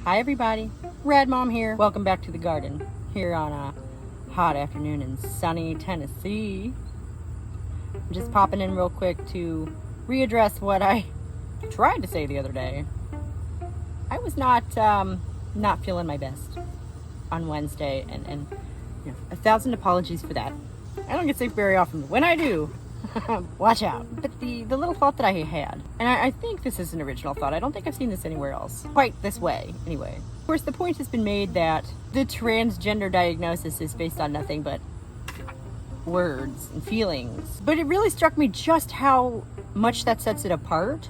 Hi everybody, Rad Mom here. Welcome back to the garden here on a hot afternoon in sunny Tennessee. I'm just popping in real quick to readdress what I tried to say the other day. I was not feeling my best on Wednesday, and 1,000 apologies for that. I don't get sick very often, but when I do, watch out. But the little thought that I had, and I think this is an original thought, I don't think I've seen this anywhere else, quite this way, anyway. Of course, the point has been made that the transgender diagnosis is based on nothing but words and feelings. But it really struck me just how much that sets it apart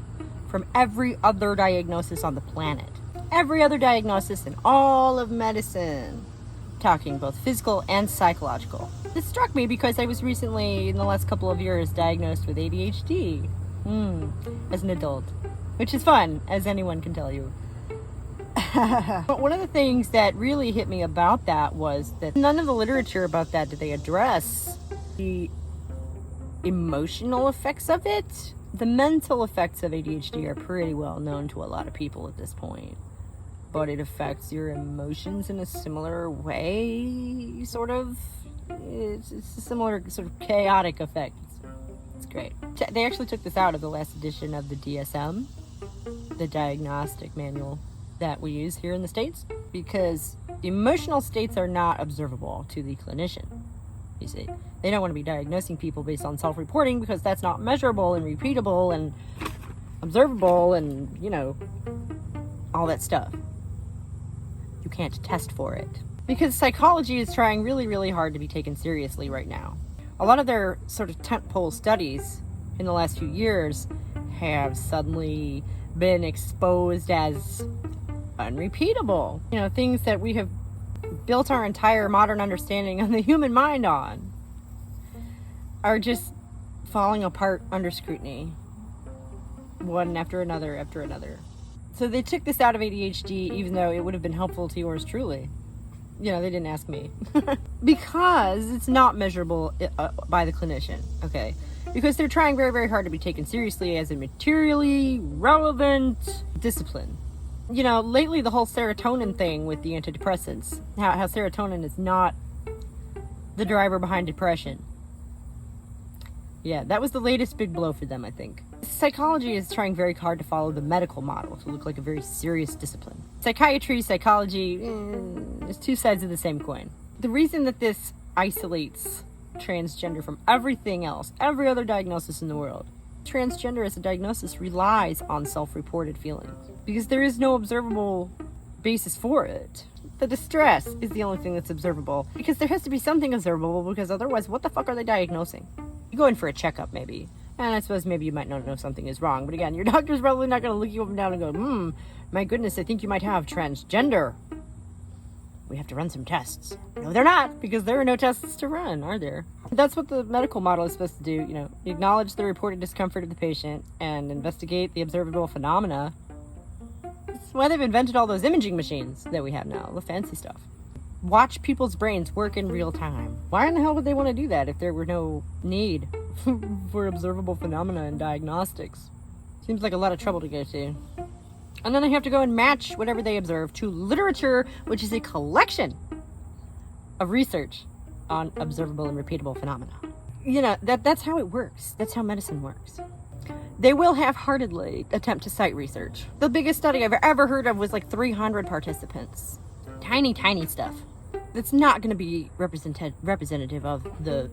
from every other diagnosis on the planet. Every other diagnosis in all of medicine. Talking both physical and psychological. This struck me because I was recently, in the last couple of years, diagnosed with ADHD as an adult, which is fun, as anyone can tell you. But one of the things that really hit me about that was that none of the literature about that did they address the emotional effects of it. The mental effects of ADHD are pretty well known to a lot of people at this point. But it affects your emotions in a similar way, sort of. It's a similar sort of chaotic effect. It's great. They actually took this out of the last edition of the DSM, the diagnostic manual that we use here in the States, because emotional states are not observable to the clinician. You see, they don't want to be diagnosing people based on self-reporting because that's not measurable and repeatable and observable and, all that stuff. You can't test for it. Because psychology is trying really, really hard to be taken seriously right now. A lot of their sort of tentpole studies in the last few years have suddenly been exposed as unrepeatable. Things that we have built our entire modern understanding of the human mind on are just falling apart under scrutiny. One after another after another. So they took this out of ADHD, even though it would have been helpful to yours truly. They didn't ask me. Because it's not measurable by the clinician, okay? Because they're trying very, very hard to be taken seriously as a materially relevant discipline. Lately the whole serotonin thing with the antidepressants, how serotonin is not the driver behind depression. Yeah, that was the latest big blow for them, I think. Psychology is trying very hard to follow the medical model to look like a very serious discipline. Psychiatry, psychology, there's two sides of the same coin. The reason that this isolates transgender from everything else, every other diagnosis in the world, transgender as a diagnosis relies on self-reported feelings because there is no observable basis for it. The distress is the only thing that's observable because there has to be something observable, because otherwise what the fuck are they diagnosing? You go in for a checkup maybe, and I suppose maybe you might not know something is wrong, but again, your doctor's probably not going to look you up and down and go, my goodness, I think you might have transgender. We have to run some tests. No, they're not, because there are no tests to run, are there? That's what the medical model is supposed to do, acknowledge the reported discomfort of the patient and investigate the observable phenomena. That's why they've invented all those imaging machines that we have now, the fancy stuff. Watch people's brains work in real time. Why in the hell would they want to do that if there were no need for observable phenomena in diagnostics? Seems like a lot of trouble to go to. And then they have to go and match whatever they observe to literature, which is a collection of research on observable and repeatable phenomena. That's how it works. That's how medicine works. They will half-heartedly attempt to cite research. The biggest study I've ever heard of was like 300 participants. Tiny, tiny stuff. It's not going to be representative of the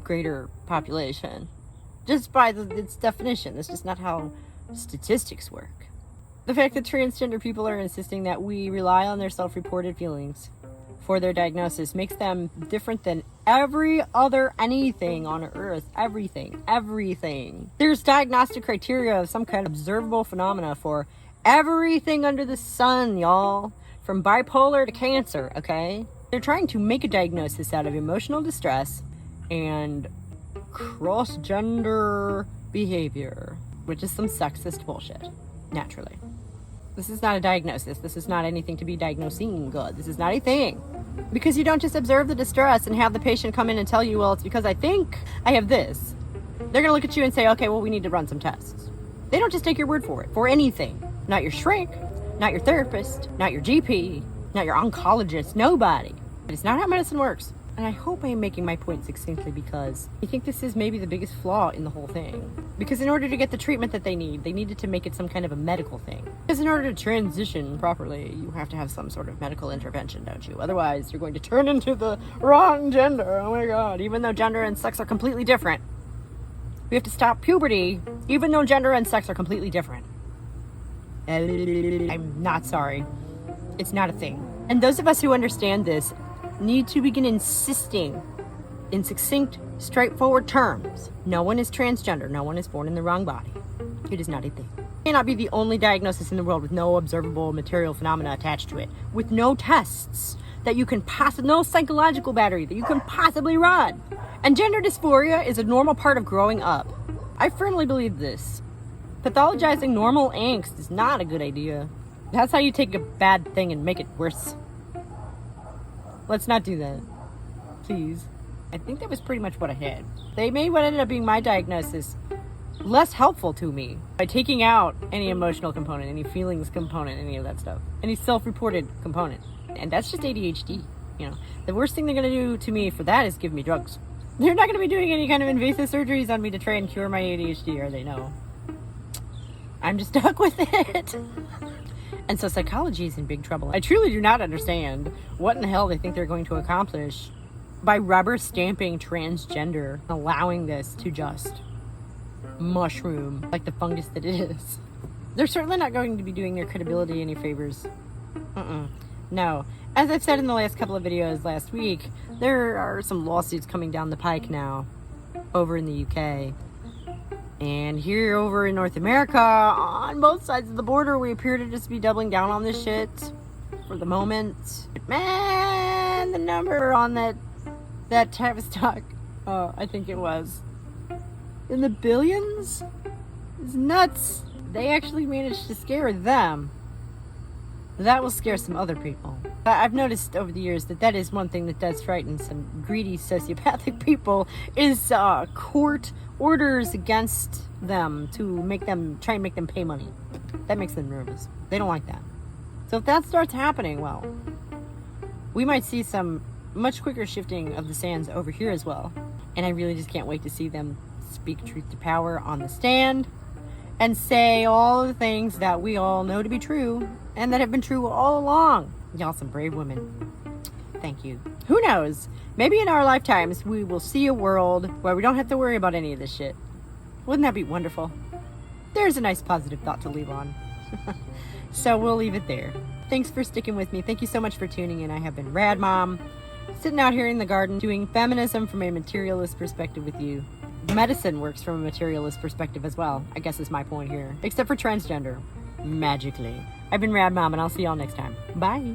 greater population. Just by its definition. That's just not how statistics work. The fact that transgender people are insisting that we rely on their self-reported feelings for their diagnosis makes them different than every other anything on earth. Everything. There's diagnostic criteria of some kind of observable phenomena for everything under the sun, y'all. From bipolar to cancer, okay? They're trying to make a diagnosis out of emotional distress and cross-gender behavior, which is some sexist bullshit, naturally. This is not a diagnosis. This is not anything to be diagnosing good. This is not a thing. Because you don't just observe the distress and have the patient come in and tell you, well, it's because I think I have this. They're going to look at you and say, okay, well, we need to run some tests. They don't just take your word for it, for anything. Not your shrink, not your therapist, not your GP, not your oncologist, nobody. It's not how medicine works. And I hope I am making my point succinctly because I think this is maybe the biggest flaw in the whole thing. Because in order to get the treatment that they needed to make it some kind of a medical thing. Because in order to transition properly, you have to have some sort of medical intervention, don't you? Otherwise, you're going to turn into the wrong gender. Oh my God. Even though gender and sex are completely different. We have to stop puberty, even though gender and sex are completely different. I'm not sorry. It's not a thing. And those of us who understand this need to begin insisting in succinct, straightforward terms. No one is transgender. No one is born in the wrong body. It is not a thing. It cannot be the only diagnosis in the world with no observable material phenomena attached to it, with no tests that you can no psychological battery that you can possibly run. And gender dysphoria is a normal part of growing up. I firmly believe this. Pathologizing normal angst is not a good idea. That's how you take a bad thing and make it worse. Let's not do that. Please. I think that was pretty much what I had. They made what ended up being my diagnosis less helpful to me by taking out any emotional component, any feelings component, any of that stuff. Any self-reported component. And that's just ADHD. You know, the worst thing they're going to do to me for that is give me drugs. They're not going to be doing any kind of invasive surgeries on me to try and cure my ADHD, or they know. I'm just stuck with it. And so psychology is in big trouble. I truly do not understand what in the hell they think they're going to accomplish by rubber stamping transgender, allowing this to just mushroom like the fungus that it is. They're certainly not going to be doing their credibility any favors. No. As I've said in the last couple of videos last week, there are some lawsuits coming down the pike now over in the UK. And here over in North America, on both sides of the border, we appear to just be doubling down on this shit for the moment. But man, the number on that Tavistock, I think it was, in the billions? It's nuts. They actually managed to scare them. That will scare some other people. I've noticed over the years that is one thing that does frighten some greedy sociopathic people is court orders against them to try and make them pay money. That makes them nervous. They don't like that. So if that starts happening, well, we might see some much quicker shifting of the sands over here as well. And I really just can't wait to see them speak truth to power on the stand and say all the things that we all know to be true and that have been true all along. Y'all some brave women. Thank you. Who knows? Maybe in our lifetimes we will see a world where we don't have to worry about any of this shit. Wouldn't that be wonderful? There's a nice positive thought to leave on. So we'll leave it there. Thanks for sticking with me. Thank you so much for tuning in. I have been Rad Mom, sitting out here in the garden doing feminism from a materialist perspective with you. Medicine works from a materialist perspective as well, I guess is my point here. Except for transgender. Magically. I've been Rad Mom, and I'll see y'all next time. Bye.